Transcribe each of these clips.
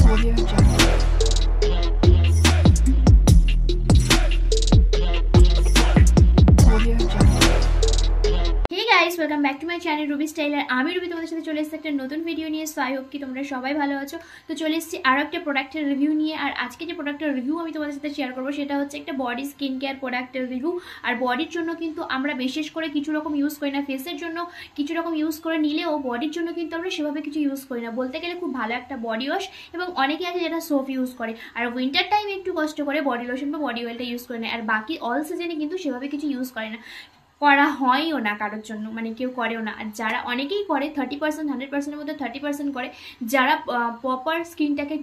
Audio Jungle. Audio Jungle. Hey guys, welcome back to my channel Ruby Styler. আমি Ruby তোমাদের সাথে চলে এসেছি একটা নতুন ভিডিও নিয়ে। সো আই হোপ কি তোমরা সবাই ভালো আছো। তো চলে এসেছি আরো একটা প্রোডাক্টের রিভিউ নিয়ে। আর আজকে যে প্রোডাক্টের রিভিউ আমি তোমাদের সাথে শেয়ার করব সেটা হচ্ছে একটা বডি স্কিন কেয়ার প্রোডাক্টের রিভিউ। আর বডির জন্য কিন্তু আমরা বিশেষ করে কিছু রকম ইউজ করি না, ফেসের জন্য কিছু রকম ইউজ করে নিলেও বডির জন্য কিন্তু আমরা সেভাবে কিছু ইউজ করি না। বলতে গেলে খুব ভালো একটা বডি ওয়াশ, এবং অনেকে আছে যেটা সোপ ইউজ করে, আর উইন্টার টাইমে একটু কষ্ট করে বডি লোশন বা বডি অয়েলটা ইউজ করে নেয়। আর বাকি অল সিজনে কিন্তু সেভাবে কিছু ইউজ করে না, করা হয়ও না কারোর জন্য, মানে কেউ করেও না। আর যারা অনেকেই করে 30%, 100%-এর মধ্যে 30% করে, যারা প্রপার স্কিনটাকে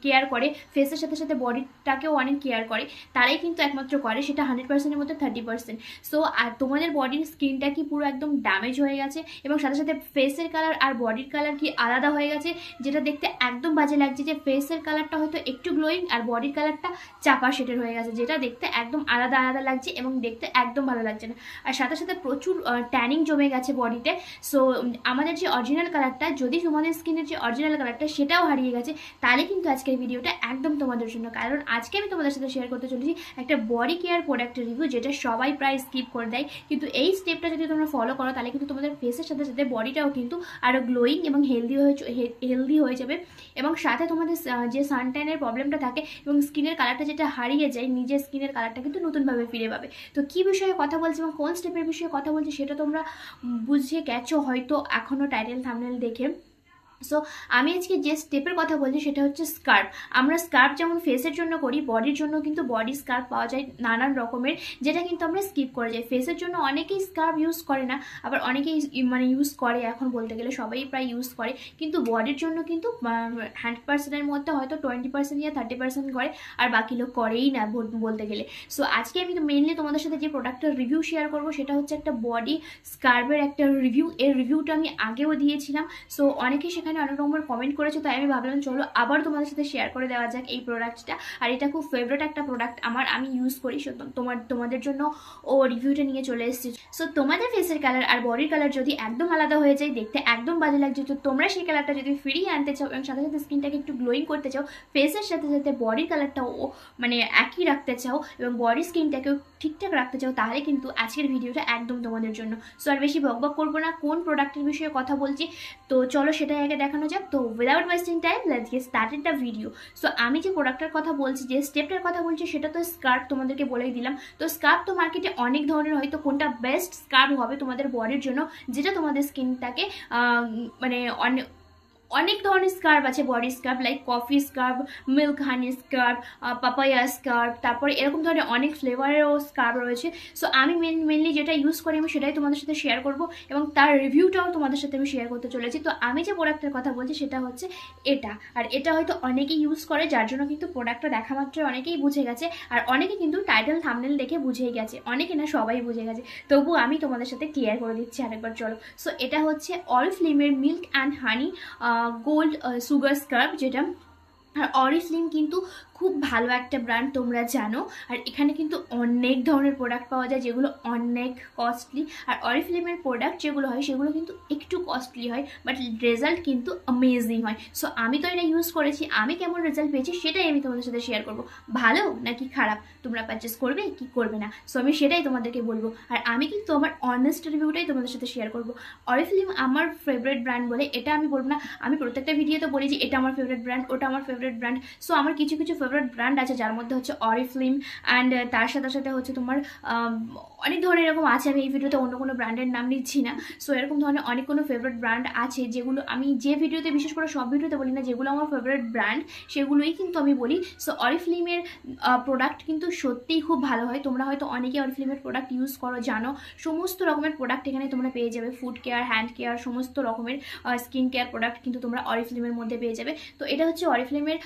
কেয়ার করে, ফেসের সাথে সাথে বডিটাকেও অনেক কেয়ার করে, তারাই কিন্তু একমাত্র করে সেটা 100%-এর মধ্যে 30%। সো আর তোমাদের বডির স্কিনটা কি পুরো একদম ড্যামেজ হয়ে গেছে, এবং সাথে সাথে ফেসের কালার আর বডির কালার কি আলাদা হয়ে গেছে, যেটা দেখতে একদম বাজে লাগছে, যে ফেসের কালারটা হয়তো একটু গ্লোয়িং আর বডির কালারটা চাপা শেডের হয়ে গেছে, যেটা দেখতে একদম আলাদা আলাদা লাগছে এবং দেখতে একদম ভালো লাগছে না। আর সাথে সাথে প্রচুর ট্যানিং জমে গেছে বডিতে। সো আমাদের যে অরিজিনাল কালারটা, যদি তোমাদের স্কিনের যে অরিজিনাল কালারটা সেটাও হারিয়ে গেছে, তাহলে কিন্তু আজকের ভিডিওটা একদম তোমাদের জন্য। কারণ আজকে আমি তোমাদের সাথে শেয়ার করতে চলেছি একটা বডি কেয়ার প্রোডাক্টের রিভিউ, যেটা সবাই প্রায় স্কিপ করে দেয়, কিন্তু এই স্টেপটা যদি তোমরা ফলো করো তাহলে কিন্তু তোমাদের ফেসের সাথে সাথে বডিটাও কিন্তু আরও গ্লোয়িং এবং হেলদি হয়ে যাবে। এবং সাথে তোমাদের যে সানট্যানের প্রবলেমটা থাকে এবং স্কিনের কালারটা যেটা হারিয়ে যায়, নিজের স্কিনের কালারটা কিন্তু নতুনভাবে ফিরে পাবে। তো কী বিষয়ে কথা বলছি এবং কোন স্টেপের বিষয়ে কথা বলছি সেটা তোমরা বুঝে গেছো হয়তো এখনও টাইটেল থাম্বনেল দেখে। সো আমি আজকে যে স্টেপের কথা বলছি সেটা হচ্ছে স্কার্ফ। আমরা স্কার্ফ যেমন ফেসের জন্য করি, বডির জন্য কিন্তু বডি স্কার্ফ পাওয়া যায় নানান রকমের, যেটা কিন্তু আমরা স্কিপ করে যাই। ফেসের জন্য অনেকেই স্কার্ফ ইউজ করে না, আবার অনেকেই মানে ইউজ করে, এখন বলতে গেলে সবাই প্রায় ইউজ করে। কিন্তু বডির জন্য কিন্তু 100%-এর মধ্যে হয়তো 20% ইয়া 30% করে, আর বাকি লোক করেই না বলতে গেলে। সো আজকে আমি মেইনলি তোমাদের সাথে যে প্রোডাক্টের রিভিউ শেয়ার করবো সেটা হচ্ছে একটা বডি স্কার্ফের একটা রিভিউ। এর রিভিউটা আমি আগেও দিয়েছিলাম। সো অনেকে সেখানে অনেক রকমের কমেন্ট করেছে, তাই আমি ভাবলাম চলো আবার তোমাদের সাথে শেয়ার করে দেওয়া যাক এই প্রোডাক্টটা। আর এটা খুব ফেভারিট একটা প্রোডাক্ট আমার, আমি ইউজ করি। তোমাদের জন্য ও রিভিউটা নিয়ে চলে এসেছি। সো তোমাদের ফেসের কালার আর বডির কালার যদি একদম আলাদা হয়ে যায়, দেখতে একদম বাজে লাগছে, তো তোমরা সেই কালারটা যদি ফিরিয়ে আনতে চাও এবং সাথে সাথে স্কিনটাকে একটু গ্লোয়িং করতে চাও, ফেসের সাথে সাথে বডির কালারটাও মানে একই রাখতে চাও এবং বডি স্কিনটাকেও ঠিকঠাক রাখতে চাও, তাহলে কিন্তু আজকের ভিডিওটা একদম তোমাদের জন্য। সো আর বেশি বকবক করবো না, কোন প্রোডাক্টের বিষয়ে কথা বলছি তো চলো সেটাই আগে দেখানো যাক। তো without wasting time let's get started the video. So আমি যে প্রোডাক্টের কথা বলছি, যে স্টেপটার কথা বলছি, সেটা তো স্কার্ফ, তোমাদেরকে বলেই দিলাম। তো স্কার্ফ তো মার্কেটে অনেক ধরনের, হয়তো কোনটা বেস্ট স্কার্ফ হবে তোমাদের বডির জন্য, যেটা তোমাদের স্কিনটাকে মানে অনেক ধরনের স্কার্ফ আছে body scrub, like coffee scrub, milk honey scrub, papaya scrub, তারপরে এরকম ধরনের অনেক ফ্লেভারেরও স্কার্ফ রয়েছে। সো আমি মেনলি যেটা ইউজ করি আমি সেটাই তোমাদের সাথে শেয়ার করব, এবং তার রিভিউটাও তোমাদের সাথে আমি শেয়ার করতে চলেছি। তো আমি যে প্রোডাক্টের কথা বলছি সেটা হচ্ছে এটা। আর এটা হয়তো অনেকেই ইউজ করে, যার জন্য কিন্তু প্রোডাক্টটা দেখা মাত্র অনেকেই বুঝে গেছে, আর অনেকে কিন্তু টাইটেল থাম্বনেল দেখে বুঝেই গেছে, অনেকে না সবাই বুঝে গেছে, তবু আমি তোমাদের সাথে ক্লিয়ার করে দিচ্ছি আরেকবার, চলো। সো এটা হচ্ছে অরিফ্লেমের milk and honey gold sugar scrub, যেটা। আর অরিফ্লেম কিন্তু খুব ভালো একটা ব্র্যান্ড, তোমরা জানো। আর এখানে কিন্তু অনেক ধরনের প্রোডাক্ট পাওয়া যায় যেগুলো অনেক কস্টলি, আর অরিফ্লেমের প্রোডাক্ট যেগুলো হয় সেগুলো কিন্তু একটু কস্টলি হয়, বাট রেজাল্ট কিন্তু অ্যামেজিং হয়। সো আমি তো এটা ইউজ করেছি, আমি কেমন রেজাল্ট পেয়েছি সেটাই আমি তোমাদের সাথে শেয়ার করবো, ভালো নাকি খারাপ তোমরা পারচেস করবে কি করবে না, সো আমি সেটাই তোমাদেরকে বলবো। আর আমি কিন্তু আমার অনেস্ট রিভিউটাই তোমাদের সাথে শেয়ার করবো। অরিফ্লেম আমার ফেভারিট ব্র্যান্ড বলে এটা আমি বলবো না, আমি প্রত্যেকটা ভিডিওতে বলি যে এটা আমার ফেভারিট ব্র্যান্ড, ওটা আমার ফেভারিট ব্র্যান্ড। সো আমার কিছু কিছু ফেভারিট ব্র্যান্ড আছে, যার মধ্যে হচ্ছে অরিফ্লেম, অ্যান্ড তার সাথে সাথে হচ্ছে তোমার অনেক ধরনের এরকম আছে, আমি এই ভিডিওতে অন্য কোনো ব্র্যান্ডের নাম নিচ্ছি না। সো এরকম ধরনের অনেক কোনো ফেভারিট ব্র্যান্ড আছে, যেগুলো আমি যে ভিডিওতে, বিশেষ করে সব ভিডিওতে বলি না, যেগুলো আমার ফেভারিট ব্র্যান্ড সেগুলোই কিন্তু আমি বলি। সো অরিফ্লেমের প্রোডাক্ট কিন্তু সত্যিই খুব ভালো হয়, তোমরা হয়তো অনেকে অরিফ্লেমের প্রোডাক্ট ইউজ করো, জানো। সমস্ত রকমের প্রোডাক্ট এখানে তোমরা পেয়ে যাবে, ফুড কেয়ার, হ্যান্ড কেয়ার, সমস্ত রকমের স্কিন কেয়ার প্রোডাক্ট কিন্তু তোমরা অরিফ্লেমের মধ্যে পেয়ে যাবে। তো এটা হচ্ছে অরিফ্লেমের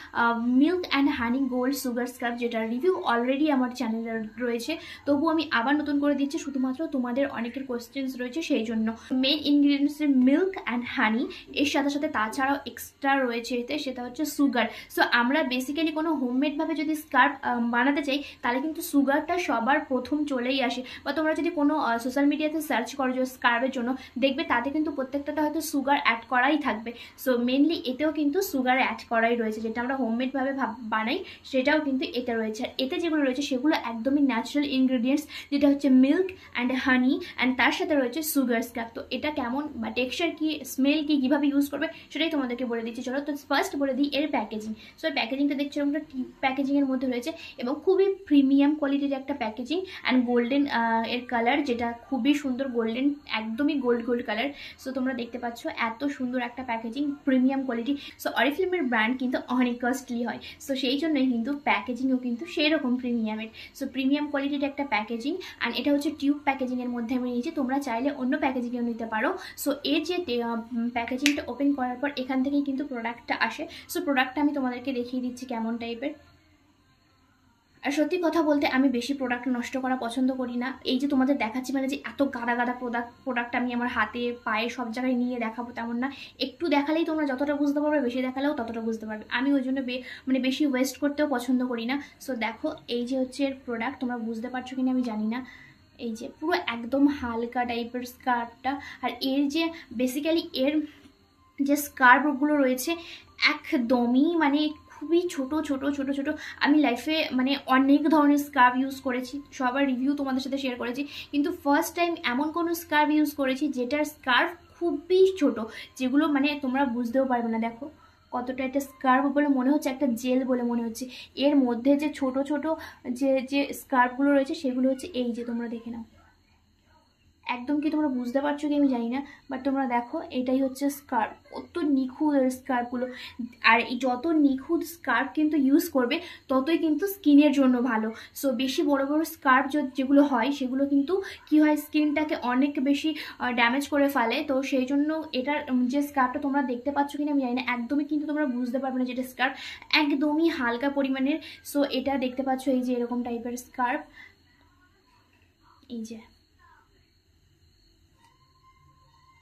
milk and honey gold sugar scrub, যেটার রিভিউ অলরেডি আমার চ্যানেলে রয়েছে, তবু আমি আবার নতুন করে দিচ্ছি, শুধুমাত্র তোমাদের অনেকের কোয়েশ্চেন্স রয়েছে সেই জন্য। মেইন ইনগ্রিডিয়েন্টস মিল্ক অ্যান্ড হানি, এর সাথে সাথে তাছাড়াও এক্সট্রা রয়েছে এতে, সেটা হচ্ছে সুগার। সো আমরা বেসিক্যালি কোনো হোমমেডভাবে যদি স্কার্ফ বানাতে চাই, তাহলে কিন্তু সুগারটা সবার প্রথম চলেই আসে। বা তোমরা যদি কোনো সোশ্যাল মিডিয়াতে সার্চ করো যে স্কার্ফের জন্য, দেখবে তাতে কিন্তু প্রত্যেকটাতে হয়তো সুগার অ্যাড করাই থাকবে। সো মেনলি এতেও কিন্তু সুগার অ্যাড করাই রয়েছে, যেটা যেটা আমরা হোমমেডভাবে বানাই সেটাও কিন্তু এতে রয়েছে। আর এতে যেগুলো রয়েছে সেগুলো একদমই ন্যাচারাল ইনগ্রিডিয়েন্টস, যেটা হচ্ছে মিল্ক অ্যান্ড হানি অ্যান্ড তার সাথে রয়েছে সুগার স্ক্রাব। তো এটা কেমন বা টেক্সচার কি, স্মেল কি, কীভাবে ইউজ করবে সেটাই তোমাদেরকে বলে দিচ্ছি। চলো তো ফার্স্ট বলে দিই এর প্যাকেজিং। সো এর প্যাকেজিংটা দেখছো আমরা টিউব প্যাকেজিংয়ের মধ্যে রয়েছে এবং খুবই প্রিমিয়াম কোয়ালিটির একটা প্যাকেজিং অ্যান্ড গোল্ডেন এর কালার, যেটা খুবই সুন্দর, গোল্ডেন, একদমই গোল্ড কালার। সো তোমরা দেখতে পাচ্ছ এত সুন্দর একটা প্যাকেজিং, প্রিমিয়াম কোয়ালিটি। সো অরিফ্লেমের ব্র্যান্ড কিন্তু অনেক কস্টলি হয়, সো সেই জন্যই কিন্তু প্যাকেজিংও কিন্তু সেই রকম প্রিমিয়ামের। সো প্রিমিয়াম কোয়ালিটির একটা প্যাকেজিং অ্যান্ড এটা হচ্ছে টিউব প্যাকেজিংয়ের মধ্যে আমি নিয়েছি, তোমরা চাইলে অন্য প্যাকেজিংয়েও নিতে পারো। সো এর যে প্যাকেজিংটা ওপেন করার পর এখান থেকেই কিন্তু প্রোডাক্টটা আসে। সো প্রোডাক্টটা আমি তোমাদেরকে দেখিয়ে দিচ্ছি কেমন টাইপের। আর সত্যি কথা বলতে আমি বেশি প্রোডাক্ট নষ্ট করা পছন্দ করি না। এই যে তোমাদের দেখাচ্ছি মানে যে এত গাদা প্রোডাক্ট আমি আমার হাতে পায়ে সব জায়গায় নিয়ে দেখাবো তেমন না। একটু দেখালেই তোমরা যতটা বুঝতে পারবে, বেশি দেখালেও ততটা বুঝতে পারবে। আমি ওই জন্য মানে বেশি ওয়েস্ট করতেও পছন্দ করি না। সো দেখো এই যে হচ্ছে এর প্রোডাক্ট, তোমরা বুঝতে পারছো কিনা আমি জানি না। এই যে পুরো একদম হালকা টাইপের স্কার্ফটা, আর এর যে বেসিক্যালি এর যে স্কার্ফগুলো রয়েছে একদমই মানে খুবই ছোট ছোট ছোট ছোট। আমি লাইফে মানে অনেক ধরনের স্কার্ফ ইউজ করেছি, সবার রিভিউ তোমাদের সাথে শেয়ার করেছি, কিন্তু ফার্স্ট টাইম এমন কোনো স্কার্ফ ইউজ করেছি যেটার স্কার্ফ খুবই ছোট, যেগুলো মানে তোমরা বুঝতেও পারবে না। দেখো কতটা একটা স্কার্ফ বলে মনে হচ্ছে, একটা জেল বলে মনে হচ্ছে। এর মধ্যে যে ছোট ছোট যে স্কার্ফগুলো রয়েছে সেগুলো হচ্ছে এই যে তোমরা দেখে নাও, একদম কি তোমরা বুঝতে পারছো কি আমি জানি না, বাট তোমরা দেখো এটাই হচ্ছে স্কার্ফ। কত নিখুঁত স্কার্ফগুলো, আর এই যত নিখুঁত স্কার্ফ কিন্তু ইউজ করবে ততই কিন্তু স্কিনের জন্য ভালো। সো বেশি বড় বড় স্কার্ফ যেগুলো হয় সেগুলো কিন্তু কি হয়, স্কিনটাকে অনেক বেশি ড্যামেজ করে ফেলে। তো সেই জন্য এটার যে স্কার্ফটা তোমরা দেখতে পাচ্ছ কিনা আমি জানি না, একদমই কিন্তু তোমরা বুঝতে পারবে না যেটা স্কার্ফ, একদমই হালকা পরিমাণের। সো এটা দেখতে পাচ্ছ এই যে এরকম টাইপের স্কার্ফ, এই যে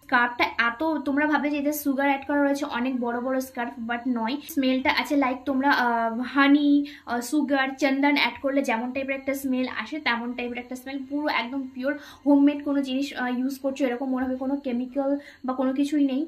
স্কার্ফটা এত, তোমরা ভাবে যে এতে সুগার অ্যাড করা রয়েছে, অনেক বড় বড় স্কার্ফ, বাট নয়। স্মেলটা আছে লাইক তোমরা হানি, সুগার, চন্দন অ্যাড করলে যেমন টাইপের একটা স্মেল আসে তেমন টাইপের একটা স্মেল, পুরো একদম পিওর হোমমেড কোনো জিনিস ইউজ করছো এরকম মনে হবে, কোনো কেমিক্যাল বা কোনো কিছুই নেই।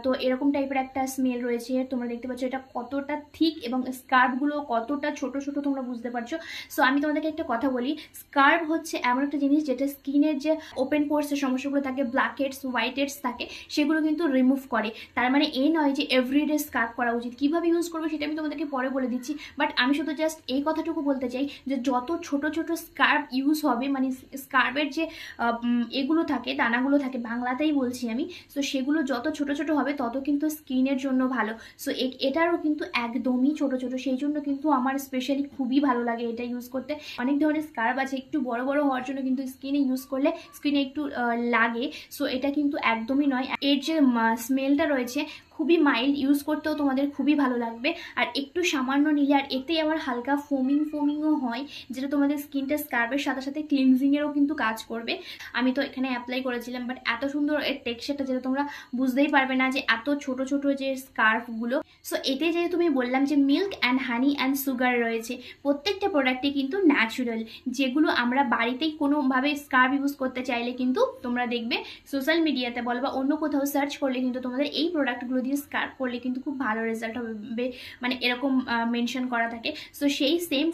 তো এরকম টাইপের একটা স্মেল রয়েছে। তোমরা দেখতে পাচ্ছ এটা কতটা থিক এবং স্কার্ফগুলো কতটা ছোট ছোট, তোমরা বুঝতে পারছো। সো আমি তোমাদেরকে একটা কথা বলি, স্কার্ফ হচ্ছে এমন একটা জিনিস যেটা স্কিনের যে ওপেন পোর্সের সমস্যাগুলো থাকে, ব্ল্যাক হেডস, হোয়াইট হেডস থাকে, সেগুলো কিন্তু রিমুভ করে। তার মানে এই নয় যে এভরিডে স্কার্ফ করা উচিত। কিভাবে ইউজ করবে সেটা আমি তোমাদেরকে পরে বলে দিচ্ছি, বাট আমি শুধু জাস্ট এই কথাটুকু বলতে চাই যে যত ছোট ছোট স্কার্ফ ইউজ হবে, মানে স্কার্ফের যে এগুলো থাকে, দানাগুলো থাকে, বাংলাতেই বলছি আমি, সো সেগুলো যত ছোট ছোট হবে তত কিন্তু স্কিনের জন্য ভালো। সো এটারও কিন্তু একদমই ছোট ছোট, সেই জন্য কিন্তু আমার স্পেশালি খুবই ভালো লাগে এটা ইউজ করতে। অনেক ধরনের স্কার্ফ আছে একটু বড় বড় হওয়ার জন্য কিন্তু স্কিনে ইউজ করলে স্কিনে একটু লাগে, সো এটা কিন্তু একদমই নয়। এর যে স্মেলটা রয়েছে খুবই মাইল্ড, ইউজ করতেও তোমাদের খুবই ভালো লাগবে। আর একটু সামান্য নিলে, আর এতে আবার হালকা ফোমিংও হয়, যেটা তোমাদের স্কিনটা স্কার্ফের সাথে সাথে ক্লিনজিংয়েরও কিন্তু কাজ করবে। আমি তো এখানে অ্যাপ্লাই করেছিলাম, বাট এত সুন্দর এর টেক্সচারটা যেটা তোমরা বুঝতেই পারবে না যে এত ছোট ছোট যে স্কার্ফগুলো। সো এতে যেহেতু আমি বললাম যে milk and honey and sugar রয়েছে, প্রত্যেকটা প্রোডাক্টে কিন্তু ন্যাচারাল, যেগুলো আমরা বাড়িতেই কোনোভাবে স্কার্ফ ইউজ করতে চাইলে কিন্তু তোমরা দেখবে সোশ্যাল মিডিয়াতে বলো বা অন্য কোথাও সার্চ করলে কিন্তু তোমাদের এই প্রোডাক্টগুলো দিয়ে স্কার্ফ করলে কিন্তু খুব ভালো রেজাল্ট হবে, মানে এরকম মেনশন করা থাকে। সো সেই সেম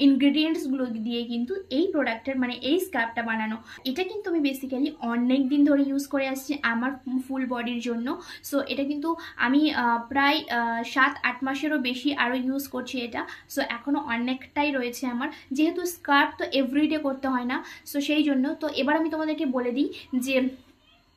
ইনগ্রিডিয়েন্টসগুলো দিয়ে কিন্তু এই প্রোডাক্টের মানে এই স্কার্ফটা বানানো। এটা কিন্তু আমি বেসিক্যালি অনেক দিন ধরে ইউজ করে আসছি আমার ফুল বডির জন্য। সো এটা কিন্তু আমি প্রায় 7-8 মাসেরও বেশি আরও ইউজ করছি এটা। সো এখনও অনেকটাই রয়েছে আমার, যেহেতু স্কার্ফ তো এভরিডে করতে হয় না, সো সেই জন্য। তো এবার আমি তোমাদেরকে বলে দিই যে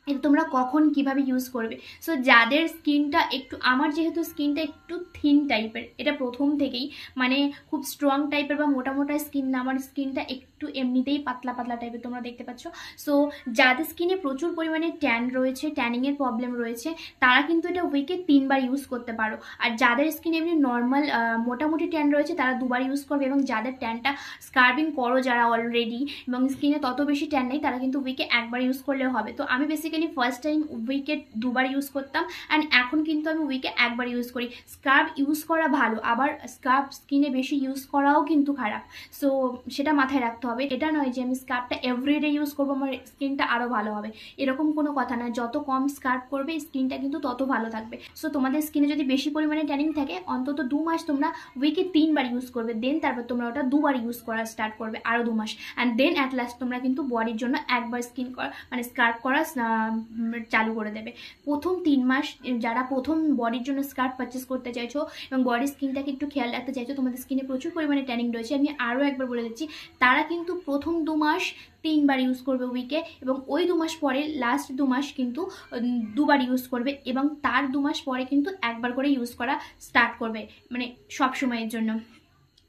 এটা তোমরা কখন কিভাবে ইউজ করবে। সো যাদের স্কিনটা একটু, আমার যেহেতু স্কিনটা একটু থিন টাইপের, এটা প্রথম থেকেই মানে খুব স্ট্রং টাইপের বা মোটা মোটা স্কিন না, আমার স্কিনটা একটু এমনিতেই পাতলা পাতলা টাইপের, তোমরা দেখতে পাচ্ছ। সো যাদের স্কিনে প্রচুর পরিমাণে ট্যান রয়েছে, ট্যানিংয়ের প্রবলেম রয়েছে, তারা কিন্তু এটা উইকে 3 বার ইউজ করতে পারো। আর যাদের স্কিনে এমনি নর্মাল মোটামুটি ট্যান রয়েছে তারা 2 বার ইউজ করবে, এবং যাদের ট্যানটা স্কার্বিং করো যারা অলরেডি এবং স্কিনে তত বেশি ট্যান নেই, তারা কিন্তু উইকে 1 বার ইউজ করলেও হবে। তো আমি বেসিক্যালি বেসিক্যালি ফার্স্ট টাইম উইকে 2বার ইউজ করতাম, অ্যান্ড এখন কিন্তু আমি উইকে 1বার ইউজ করি। স্কার্ব ইউজ করা ভালো, আবার স্কার্ব স্কিনে বেশি ইউজ করাও কিন্তু খারাপ, সো সেটা মাথায় রাখতে হবে। এটা নয় যে আমি স্কার্বটা এভরিডে ইউজ করবো আমার স্কিনটা আরও ভালো হবে, এরকম কোনো কথা না। যত কম স্কার্ব করবে স্কিনটা কিন্তু তত ভালো থাকবে। সো তোমাদের স্কিনে যদি বেশি পরিমাণে ট্যানিং থাকে, অন্তত 2 মাস তোমরা উইকে 3বার ইউজ করবে, দেন তারপর তোমরা ওটা 2বার ইউজ করা স্টার্ট করবে, আরও 2 মাস, অ্যান্ড দেন অ্যাট লাস্ট তোমরা কিন্তু বডির জন্য 1বার স্কিন করা মানে স্কার্ব করা চালু করে দেবে। প্রথম 3 মাস যারা প্রথম বডির জন্য স্কার্ব পারচেস করতে চাইছো এবং বডির স্কিনটাকে একটু খেয়াল রাখতে চাইছো, তোমাদের স্কিনে প্রচুর পরিমাণে ট্যানিং রয়েছে, আমি আরও একবার বলে দিচ্ছি, তারা কিন্তু প্রথম 2 মাস 3বার ইউজ করবে উইকে, এবং ওই 2 মাস পরে লাস্ট 2 মাস কিন্তু 2বার ইউজ করবে, এবং তার 2 মাস পরে কিন্তু 1বার করে ইউজ করা স্টার্ট করবে, মানে সব সময়ের জন্য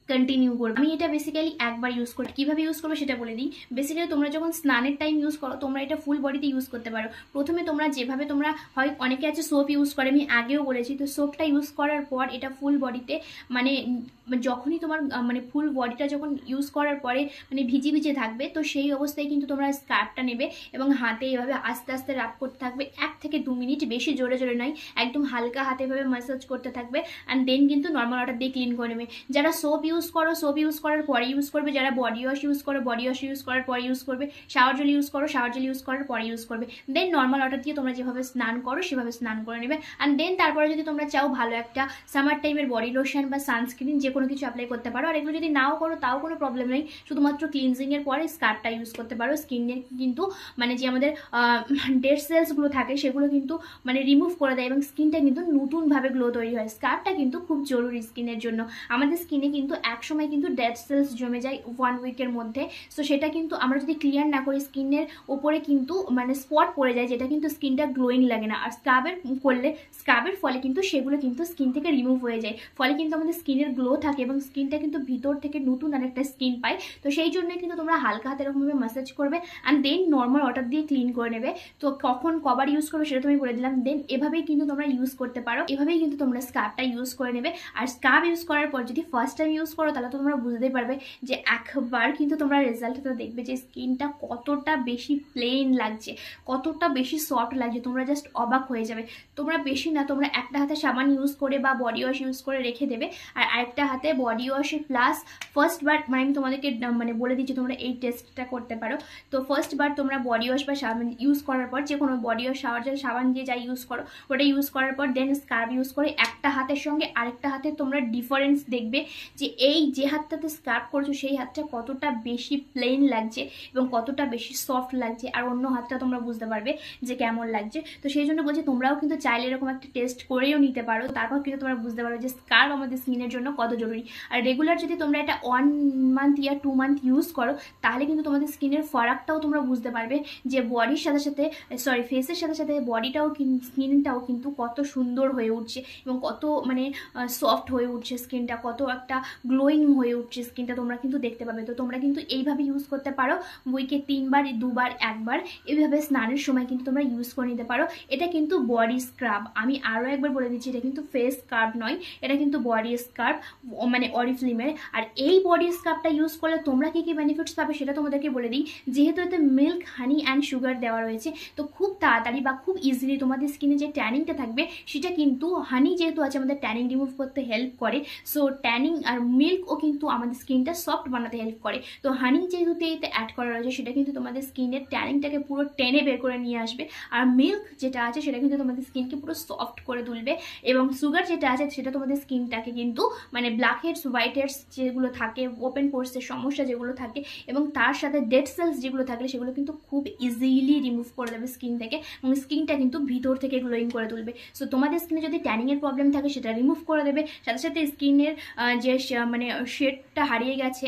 কন্টিনিউ করবে। আমি এটা বেসিক্যালি 1বার ইউজ করি। কীভাবে ইউজ করবো সেটা বলে দিই। বেসিক্যালি তোমরা যখন স্নানের টাইম ইউজ করো, তোমরা এটা ফুল বডিতে ইউজ করতে পারো। প্রথমে তোমরা যেভাবে তোমরা হয় অনেকে আছে সোপ ইউজ করে, আমি আগেও বলেছি, তো সোপটা ইউজ করার পর এটা ফুল বডিতে মানে যখনই তোমার মানে ফুল বডিটা যখন ইউজ করার পরে মানে ভিজে ভিজে থাকবে, তো সেই অবস্থায় কিন্তু তোমরা স্কার্বটা নেবে এবং হাতে এভাবে আস্তে আস্তে রাব করতে থাকবে 1 থেকে 2 মিনিট, বেশি জোরে জোরে নয়, একদম হালকা হাতে এভাবে ম্যাসাজ করতে থাকবে, অ্যান্ড দেন কিন্তু নর্মাল ওয়াটার দিয়ে ক্লিন করে নেবে। যারা সোপ ইউজ করো সোপ ইউজ করার পরে ইউজ করবে, যারা বডি ওয়াশ ইউজ করো বডি ওয়াশ ইউজ করার পরে ইউজ করবে, শাওয়ার জেল ইউজ করো শাওয়ার জেল ইউজ করার পরে ইউজ করবে, দেন নর্মাল ওয়াটার দিয়ে তোমরা যেভাবে স্নান করো সেভাবে স্নান করে নেবে, অ্যান্ড দেন তারপরে যদি তোমরা চাও ভালো একটা সামার টাইমের বডি লোশন বা সানস্ক্রিন যে কোনো কিছু অ্যাপ্লাই করতে পারো। আর এগুলো যদি নাও করো তাও কোনো প্রবলেম নেই, শুধুমাত্র ক্লিনজিংয়ের পরে স্কার্বটা ইউজ করতে পারো। স্কিনের কিন্তু মানে যে আমাদের ডেড সেলসগুলো থাকে সেগুলো কিন্তু মানে রিমুভ করে দেয় এবং স্কিনটা কিন্তু নতুনভাবে গ্লো তৈরি হয়। স্কার্বটা কিন্তু খুব জরুরি স্কিনের জন্য। আমাদের স্কিনে কিন্তু একসময় কিন্তু ডেড সেলস জমে যায় 1 উইকের মধ্যে, সো সেটা কিন্তু আমরা যদি ক্লিয়ার না করি স্কিনের ওপরে কিন্তু মানে স্পট পড়ে যায়, যেটা কিন্তু স্কিনটা গ্লোয়িং লাগে না। আর স্কার্বের ফলে কিন্তু সেগুলো কিন্তু স্কিন থেকে রিমুভ হয়ে যায়, ফলে কিন্তু আমাদের স্কিনের গ্লো থাকে এবং স্কিনটা কিন্তু ভিতর থেকে নতুন আরেকটা স্কিন পায়। তো সেই জন্য কিন্তু তোমরা হালকা হাতে এরকমভাবে ম্যাসাজ করবে, অ্যান্ড দেন নর্মাল ওয়াটার দিয়ে ক্লিন করে নেবে। তো কখন কবার ইউজ করবে সেটা তুমি বলে দিলাম, দেন এভাবেই কিন্তু তোমরা ইউজ করতে পারো, এভাবেই কিন্তু তোমরা স্কার্বটা ইউজ করে নেবে। আর স্কার্ব ইউজ করার পর যদি ফার্স্ট টাইম ইউজ করো তাহলে তো তোমরা বুঝতেই পারবে যে একবার কিন্তু তোমরা রেজাল্টটা দেখবে যে স্কিনটা কতটা বেশি প্লেন লাগছে, কতটা বেশি সফট লাগছে, তোমরা জাস্ট অবাক হয়ে যাবে। তোমরা বেশি না, তোমরা একটা হাতে সাবান ইউজ করে বা বডি ওয়াশ ইউজ করে রেখে দেবে, আর আরেকটা হাতে বডি ওয়াশে প্লাস ফার্স্টবার মানে আমি তোমাদেরকে মানে বলে দিচ্ছি তোমরা এই টেস্টটা করতে পারো। তো ফার্স্টবার তোমরা বডি ওয়াশ বা সাবান ইউজ করার পর, যে কোনো বডি ওয়াশ শাওয়ার জেল সাবান দিয়ে যা ইউজ করো ওটা ইউজ করার পর দেন স্কার্ব ইউজ করে একটা হাতের সঙ্গে আরেকটা হাতে তোমরা ডিফারেন্স দেখবে যে এই যে হাতটাতে স্কার্ব করছো সেই হাতটা কতটা বেশি প্লেন লাগছে এবং কতটা বেশি সফট লাগছে, আর অন্য হাতটা তোমরা বুঝতে পারবে যে কেমন লাগছে। তো সেই জন্য বলছি তোমরাও কিন্তু চাইলে এরকম একটা টেস্ট করেও নিতে পারো, তারপর কিন্তু তোমরা বুঝতে পারো যে স্কার্ব আমাদের স্কিনের জন্য কত জরুরি। আর রেগুলার যদি তোমরা এটা 1 মান্থ ইয়া 2 মান্থ ইউজ করো তাহলে কিন্তু তোমাদের স্কিনের ফারাকটাও তোমরা বুঝতে পারবে যে বডির সাথে সাথে ফেসের সাথে সাথে বডিটাও স্কিনটাও কিন্তু কত সুন্দর হয়ে উঠছে এবং কত মানে সফট হয়ে উঠছে স্কিনটা, কত একটা গ্লোয়িং হয়ে উঠছে স্কিনটা, তোমরা কিন্তু দেখতে পাবে। তো তোমরা কিন্তু এইভাবে ইউজ করতে পারো, উইকে 3বার 2বার 1বার এইভাবে স্নানের সময় কিন্তু তোমরা ইউজ করে নিতে পারো। এটা কিন্তু বডি স্ক্রাব, আমি আরও একবার বলে দিচ্ছি এটা কিন্তু ফেস স্ক্রাব নয়, এটা কিন্তু বডি স্ক্রাব মানে অরিফ্লিমের। আর এই বডি স্ক্রাবটা ইউজ করলে তোমরা কি কি বেনিফিটস পাবে সেটা তোমাদেরকে বলে দিই। যেহেতু এতে মিল্ক, হানি অ্যান্ড সুগার দেওয়া রয়েছে, তো খুব তাড়াতাড়ি বা খুব ইজিলি তোমাদের স্কিনে যে ট্যানিংটা থাকবে সেটা কিন্তু হানি যেহেতু আছে আমাদের ট্যানিং রিমুভ করতে হেল্প করে, সো ট্যানিং আর মিল্কও কিন্তু আমাদের স্কিনটা সফট বানাতে হেল্প করে। তো হানি যেহেতু এতে অ্যাড করা রয়েছে সেটা কিন্তু তোমাদের স্কিনের ট্যানিংটাকে পুরো টেনে বের করে নিয়ে আসবে, আর মিল্ক যেটা আছে সেটা কিন্তু তোমাদের স্কিনকে পুরো সফট করে তুলবে, এবং সুগার যেটা আছে সেটা তোমাদের স্কিনটাকে কিন্তু মানে ব্ল্যাক হেডস হোয়াইট হেডস যেগুলো থাকে, ওপেন পোর্সের সমস্যা যেগুলো থাকে এবং তার সাথে ডেড সেলস যেগুলো থাকলে সেগুলো কিন্তু খুব ইজিলি রিমুভ করে দেবে স্কিন থেকে, এবং স্কিনটা কিন্তু ভিতর থেকে গ্লোয়িং করে তুলবে। সো তোমাদের স্কিনে যদি ট্যানিংয়ের প্রবলেম থাকে সেটা রিমুভ করে দেবে, সাথে সাথে স্কিনের যে মানে শেডটা হারিয়ে গেছে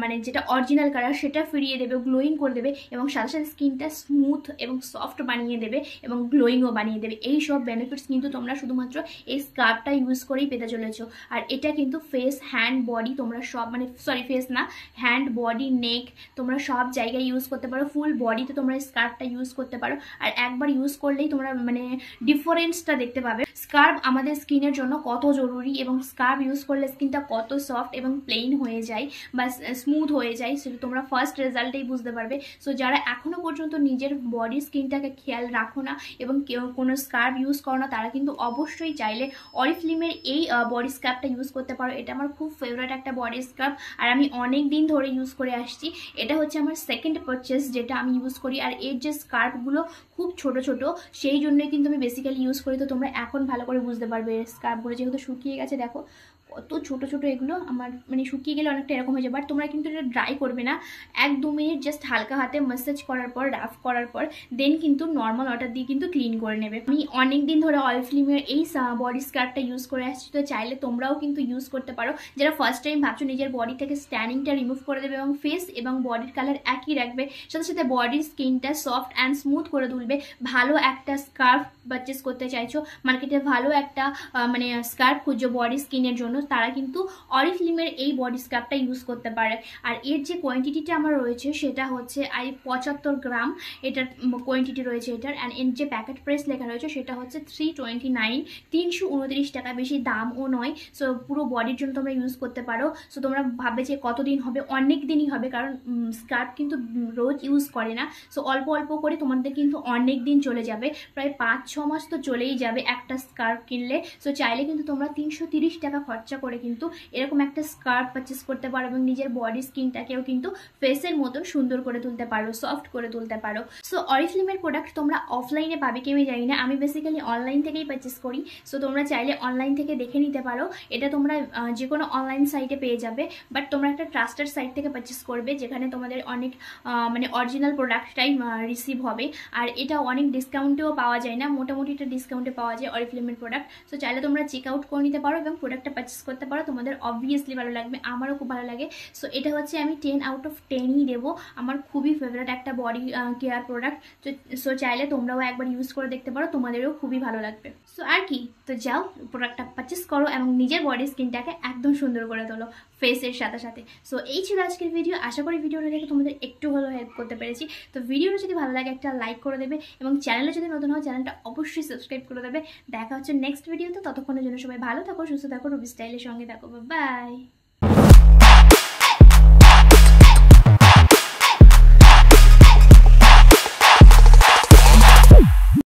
মানে যেটা অরিজিনাল কালার সেটা ফিরিয়ে দেবে, গ্লোয়িং করে দেবে, এবং সাথে সাথে স্কিনটা স্মুথ এবং সফট বানিয়ে দেবে এবং গ্লোয়িংও বানিয়ে দেবে। এই সব বেনিফিটস কিন্তু তোমরা শুধুমাত্র এই স্কার্বটা ইউজ করেই পেতে চলেছো। আর এটা কিন্তু ফেস, হ্যান্ড, বডি তোমরা সব মানে ফেস না, হ্যান্ড, বডি, নেক তোমরা সব জায়গায় ইউজ করতে পারো, ফুল বডিতে তোমরা স্কার্বটা ইউজ করতে পারো। আর একবার ইউজ করলেই তোমরা মানে ডিফারেন্সটা দেখতে পাবে স্কার্ব আমাদের স্কিনের জন্য কত জরুরি, এবং স্কার্ব ইউজ করলে স্কিনটা কত সফট সফট এবং প্লেন হয়ে যায় বা স্মুথ হয়ে যায়, সেটা তোমরা ফার্স্ট রেজাল্টেই বুঝতে পারবে। সো যারা এখনও পর্যন্ত নিজের বডি স্কিনটাকে খেয়াল রাখো না এবং কেউ কোনো স্কার্ফ ইউজ করো না, তারা কিন্তু অবশ্যই চাইলে অরিফ্লিমের এই বডি স্কার্ফটা ইউজ করতে পারো। এটা আমার খুব ফেভারিট একটা বডি স্কার্ফ আর আমি অনেক দিন ধরে ইউজ করে আসছি। এটা হচ্ছে আমার সেকেন্ড পারচেস যেটা আমি ইউজ করি। আর এর যে স্কার্ফগুলো খুব ছোট ছোট, সেই জন্যই কিন্তু আমি বেসিক্যালি ইউজ করি। তো তোমরা এখন ভালো করে বুঝতে পারবে এর স্কার্ফগুলো যেহেতু শুকিয়ে গেছে, দেখো কত ছোট ছোট এগুলো, আমার মানে শুকিয়ে গেলে অনেকটা এরকম হয়ে যায়। বাট তোমরা কিন্তু এটা ড্রাই করবে না, 1-2 মিনিট জাস্ট হালকা হাতে ম্যাসাজ করার পর, রাফ করার পর দেন কিন্তু নর্মাল ওয়াটার দিয়ে কিন্তু ক্লিন করে নেবে। আমি অনেক দিন ধরে অরিফ্লিমের এই বডি স্কার্ফটা ইউজ করে আসছি, তো চাইলে তোমরাও কিন্তু ইউজ করতে পারো। যারা ফার্স্ট টাইম ভাবছো নিজের বডি থেকে স্ট্যানিংটা রিমুভ করে দেবে এবং ফেস এবং বডির কালার একই রাখবে, সাথে সাথে বডির স্কিনটা সফট অ্যান্ড স্মুথ করে তুলবে, ভালো একটা স্কার্ফ পারচেস করতে চাইছো, মার্কেটে ভালো একটা মানে স্কার্ফ খুঁজছো বডি স্কিনের জন্য, তারা কিন্তু অরিফ্লিমের এই বডি স্কার্ফটা ইউজ করতে পারে। আর এর যে কোয়ান্টিটিটা আমার রয়েছে সেটা হচ্ছে 75 গ্রাম এটার কোয়ান্টিটি রয়েছে এটার। অ্যান্ড এর যে প্যাকেট প্রাইস লেখা রয়েছে সেটা হচ্ছে 329, 329 টাকা, বেশি দামও নয়। সো পুরো বডির জন্য তোমরা ইউজ করতে পারো। সো তোমরা ভাবে যে কতদিন হবে, অনেক দিনই হবে, কারণ স্কার্ফ কিন্তু রোজ ইউজ করে না। সো অল্প অল্প করে তোমাদের কিন্তু অনেক দিন চলে যাবে, প্রায় 5-6 মাস তো চলেই যাবে একটা স্কার্ফ কিনলে। সো চাইলে কিন্তু তোমরা 330 টাকা খরচা করে কিন্তু এরকম একটা স্কার্ফ পারচেস করতে পারো এবং নিজের বডি স্কিনটাকেও কিন্তু ফেসের মতো সুন্দর করে তুলতে পারো, সফট করে তুলতে পারো। সো অরিফ্লিমের প্রোডাক্ট তোমরা অফলাইনে পাবে কি আমি জানি না, আমি বেসিক্যালি অনলাইন থেকেই পারচেস করি। সো তোমরা চাইলে অনলাইন থেকে দেখে নিতে পারো, এটা তোমরা যে কোনো অনলাইন সাইটে পেয়ে যাবে। বাট তোমরা একটা ট্রাস্টেড সাইট থেকে পারচেস করবে যেখানে তোমাদের অনেক মানে অরিজিনাল প্রোডাক্টটাই রিসিভ হবে। আর এটা অনেক ডিসকাউন্টেও পাওয়া যায় না, মোটামুটি একটা ডিসকাউন্টে পাওয়া যায় অরিফ্লিমের প্রোডাক্ট। সো চাইলে তোমরা চেক আউট করে নিতে পারো এবং প্রোডাক্টটা পারচেস করতে পারো, তোমাদের অবভিয়াসলি ভালো লাগবে, আমারও খুব ভালো লাগে। সো এটা হচ্ছে আমি 10 আউট অফ 10ই দেবো, আমার খুবই ফেভারিট একটা বডি কেয়ার প্রোডাক্ট। সো চাইলে তোমরাও একবার ইউজ করে দেখতে পারো, তোমাদেরও খুবই ভালো লাগবে। সো আর কি, তো যাও প্রোডাক্টটা পারচেস করো এবং নিজের বডি স্কিনটাকে একদম সুন্দর করে তোলো ফেসের সাথে সাথে। সো এই ছিল আজকের ভিডিও, আশা করি ভিডিওটা দেখে তোমাদের একটু হলেও হেল্প করতে পেরেছি। তো ভিডিওটা যদি ভালো লাগে একটা লাইক করে দেবে এবং চ্যানেলে যদি নতুন হয় চ্যানেলটা অবশ্যই সাবস্ক্রাইব করে দেবে। দেখা হচ্ছে নেক্সট ভিডিওতে, ততক্ষণের জন্য সবাই ভালো থাকো, সুস্থ থাকো, রুবি স্টাইলের সঙ্গে থাকো, বাই।